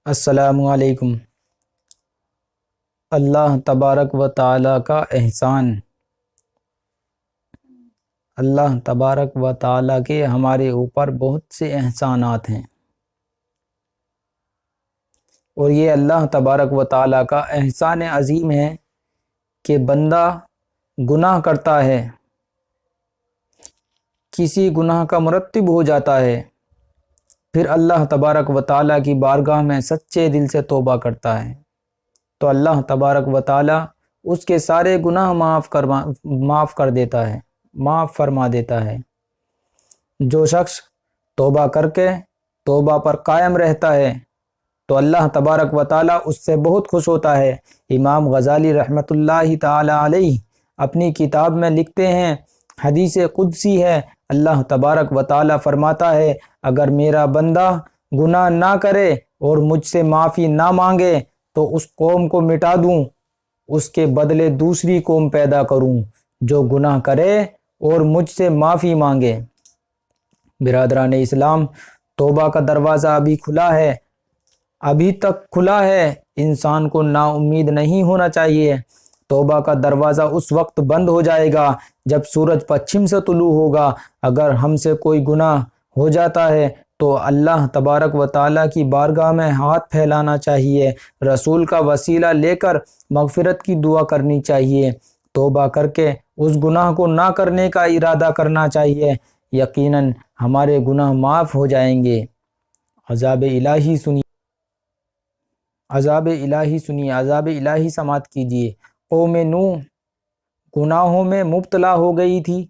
السلام علیکم۔ اللہ تبارک و تعالیٰ کا احسان، اللہ تبارک و تعالیٰ کے ہمارے اوپر بہت سے احسانات ہیں، اور یہ اللہ تبارک و تعالیٰ کا احسان عظیم ہے کہ بندہ گناہ کرتا ہے، کسی گناہ کا مرتب ہو جاتا ہے، پھر اللہ تبارک و تعالیٰ کی بارگاہ میں سچے دل سے توبہ کرتا ہے تو اللہ تبارک و تعالیٰ اس کے سارے گناہ معاف کر دیتا ہے، معاف فرما دیتا ہے۔ جو شخص توبہ کر کے توبہ پر قائم رہتا ہے تو اللہ تبارک و تعالیٰ اس سے بہت خوش ہوتا ہے۔ امام غزالی رحمۃ اللہ تعالی علیہ اپنی کتاب میں لکھتے ہیں، حدیث قدسی ہے، اللہ تبارک و تعالیٰ فرماتا ہے اگر میرا بندہ گناہ نہ کرے اور مجھ سے معافی نہ مانگے تو اس قوم کو مٹا دوں، اس کے بدلے دوسری قوم پیدا کروں جو گناہ کرے اور مجھ سے معافی مانگے۔ برادران اسلام، توبہ کا دروازہ ابھی کھلا ہے، ابھی تک کھلا ہے، انسان کو نا امید نہیں ہونا چاہیے۔ توبہ کا دروازہ اس وقت بند ہو جائے گا جب سورج پچھم سے طلوع ہوگا۔ اگر ہم سے کوئی گناہ ہو جاتا ہے تو اللہ تبارک و تعالیٰ کی بارگاہ میں ہاتھ پھیلانا چاہیے، رسول کا وسیلہ لے کر مغفرت کی دعا کرنی چاہیے، توبہ کر کے اس گناہ کو نہ کرنے کا ارادہ کرنا چاہیے، یقیناً ہمارے گناہ معاف ہو جائیں گے۔ عذاب الہی سنیے، عذاب الہی سنیے، عذاب الہی سماعت کیجیے۔ قوم نوح گناہوں میں مبتلا ہو گئی تھی،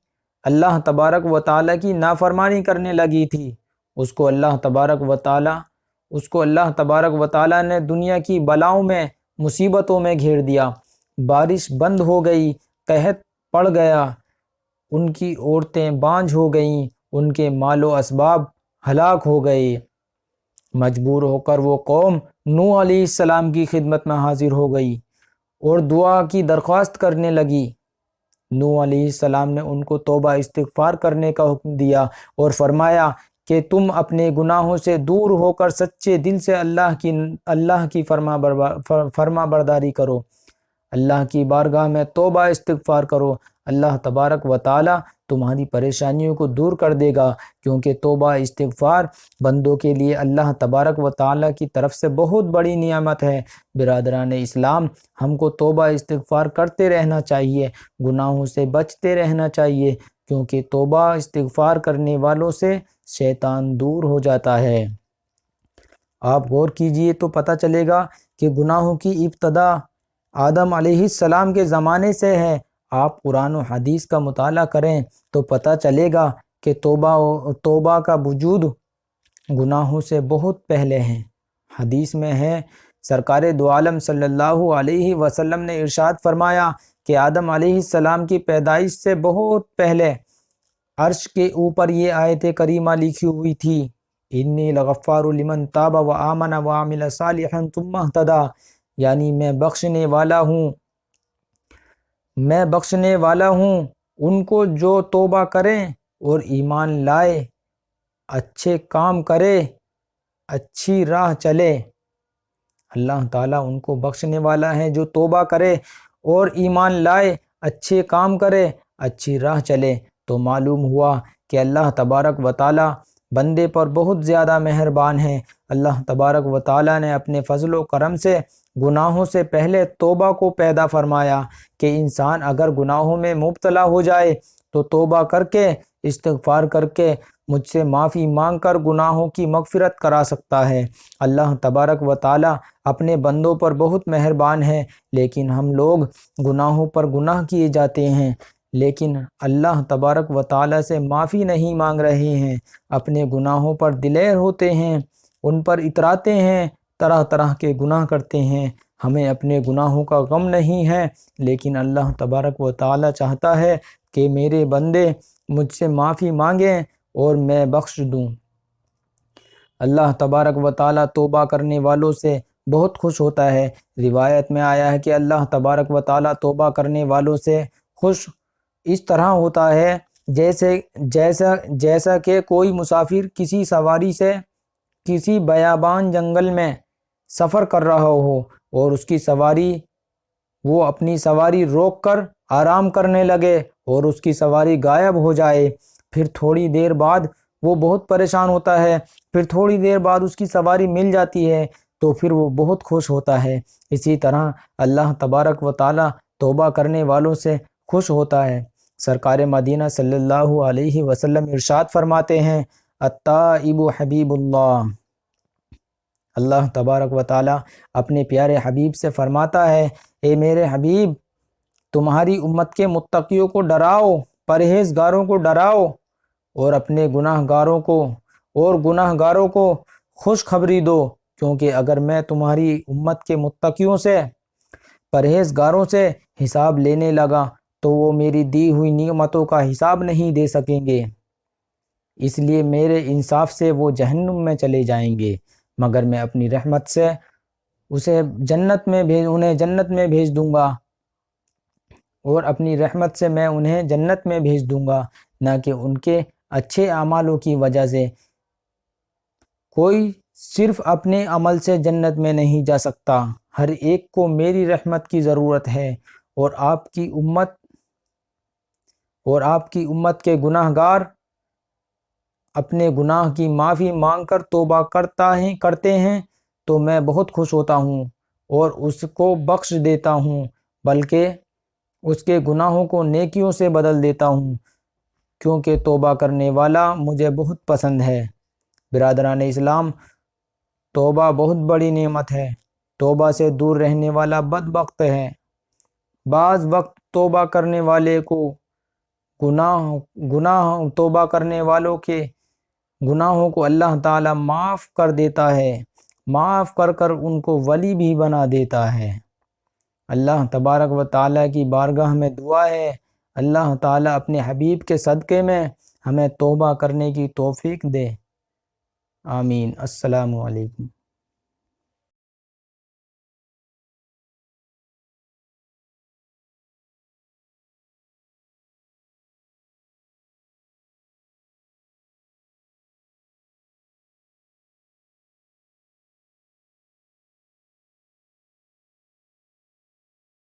اللہ تبارک و تعالیٰ کی نافرمانی کرنے لگی تھی، اس کو اللہ تبارک و تعالیٰ نے دنیا کی بلاؤں میں، مصیبتوں میں گھیر دیا، بارش بند ہو گئی، قحط پڑ گیا، ان کی عورتیں بانجھ ہو گئیں، ان کے مال و اسباب ہلاک ہو گئے۔ مجبور ہو کر وہ قوم نوح علیہ السلام کی خدمت میں حاضر ہو گئی اور دعا کی درخواست کرنے لگی۔ نوح علیہ السلام نے ان کو توبہ استغفار کرنے کا حکم دیا اور فرمایا کہ تم اپنے گناہوں سے دور ہو کر سچے دل سے اللہ کی فرما برداری کرو، اللہ کی بارگاہ میں توبہ استغفار کرو، اللہ تبارک و تعالیٰ تمہاری پریشانیوں کو دور کر دے گا، کیونکہ توبہ استغفار بندوں کے لیے اللہ تبارک و تعالیٰ کی طرف سے بہت بڑی نعمت ہے۔ برادران اسلام، ہم کو توبہ استغفار کرتے رہنا چاہیے، گناہوں سے بچتے رہنا چاہیے، کیونکہ توبہ استغفار کرنے والوں سے شیطان دور ہو جاتا ہے۔ آپ غور کیجئے تو پتہ چلے گا کہ گناہوں کی ابتدا آدم علیہ السلام کے زمانے سے ہے۔ آپ قرآن و حدیث کا مطالعہ کریں تو پتہ چلے گا کہ توبہ کا وجود گناہوں سے بہت پہلے ہے۔ حدیث میں ہے، سرکار دو عالم صلی اللہ علیہ وسلم نے ارشاد فرمایا کہ آدم علیہ السلام کی پیدائش سے بہت پہلے عرش کے اوپر یہ آیت کریمہ لکھی ہوئی تھی، انی لغفار لمن تاب و آمن و عمل صالحا ثم اہتدی، یعنی میں بخشنے والا ہوں ان کو جو توبہ کریں اور ایمان لائے، اچھے کام کرے، اچھی راہ چلے۔ اللہ تعالیٰ ان کو بخشنے والا ہے جو توبہ کرے اور ایمان لائے، اچھے کام کرے، اچھی راہ چلے۔ تو معلوم ہوا کہ اللہ تبارک و تعالیٰ بندے پر بہت زیادہ مہربان ہے۔ اللہ تبارک و تعالیٰ نے اپنے فضل و کرم سے گناہوں سے پہلے توبہ کو پیدا فرمایا کہ انسان اگر گناہوں میں مبتلا ہو جائے تو توبہ کر کے، استغفار کر کے، مجھ سے معافی مانگ کر گناہوں کی مغفرت کرا سکتا ہے۔ اللہ تبارک و تعالیٰ اپنے بندوں پر بہت مہربان ہے، لیکن ہم لوگ گناہوں پر گناہ کیے جاتے ہیں، لیکن اللہ تبارک و تعالیٰ سے معافی نہیں مانگ رہے ہیں، اپنے گناہوں پر دلیر ہوتے ہیں، ان پر اتراتے ہیں، طرح طرح کے گناہ کرتے ہیں۔ ہمیں اپنے گناہوں کا غم نہیں ہے، لیکن اللہ تبارک و تعالیٰ چاہتا ہے کہ میرے بندے مجھ سے معافی مانگیں اور میں بخش دوں۔ اللہ تبارک و تعالیٰ توبہ کرنے والوں سے بہت خوش ہوتا ہے۔ روایت میں آیا ہے کہ اللہ تبارک و تعالیٰ توبہ کرنے والوں سے خوش اس طرح ہوتا ہے جیسا کہ کوئی مسافر کسی سواری سے کسی بیابان جنگل میں سفر کر رہا ہو اور اس کی سواری وہ اپنی سواری روک کر آرام کرنے لگے اور اس کی سواری غائب ہو جائے، پھر تھوڑی دیر بعد وہ بہت پریشان ہوتا ہے، پھر تھوڑی دیر بعد اس کی سواری مل جاتی ہے تو پھر وہ بہت خوش ہوتا ہے۔ اسی طرح اللہ تبارک و تعالی توبہ کرنے والوں سے خوش ہوتا ہے۔ سرکار مدینہ صلی اللہ علیہ وسلم ارشاد فرماتے ہیں، التائب حبیب اللہ۔ اللہ تبارک و تعالی اپنے پیارے حبیب سے فرماتا ہے، اے میرے حبیب، تمہاری امت کے متقیوں کو ڈراؤ، پرہیزگاروں کو ڈراؤ، اور اپنے گناہ گاروں کو خوشخبری دو، کیونکہ اگر میں تمہاری امت کے متقیوں سے، پرہیزگاروں سے حساب لینے لگا تو وہ میری دی ہوئی نعمتوں کا حساب نہیں دے سکیں گے، اس لیے میرے انصاف سے وہ جہنم میں چلے جائیں گے، مگر میں اپنی رحمت سے انہیں جنت میں بھیج دوں گا، اور اپنی رحمت سے میں انہیں جنت میں بھیج دوں گا، نہ کہ ان کے اچھے اعمالوں کی وجہ سے۔ کوئی صرف اپنے عمل سے جنت میں نہیں جا سکتا، ہر ایک کو میری رحمت کی ضرورت ہے، اور آپ کی امت کے گناہ گار اپنے گناہ کی معافی مانگ کر توبہ کرتے ہیں تو میں بہت خوش ہوتا ہوں اور اس کو بخش دیتا ہوں، بلکہ اس کے گناہوں کو نیکیوں سے بدل دیتا ہوں، کیونکہ توبہ کرنے والا مجھے بہت پسند ہے۔ برادران اسلام، توبہ بہت بڑی نعمت ہے۔ توبہ سے دور رہنے والا بدبخت ہے۔ بعض وقت توبہ کرنے والوں کے گناہوں کو اللہ تعالی معاف کر دیتا ہے، معاف کر ان کو ولی بھی بنا دیتا ہے۔ اللہ تبارک و تعالی کی بارگاہ میں دعا ہے، اللہ تعالی اپنے حبیب کے صدقے میں ہمیں توبہ کرنے کی توفیق دے، آمین۔ السلام علیکم۔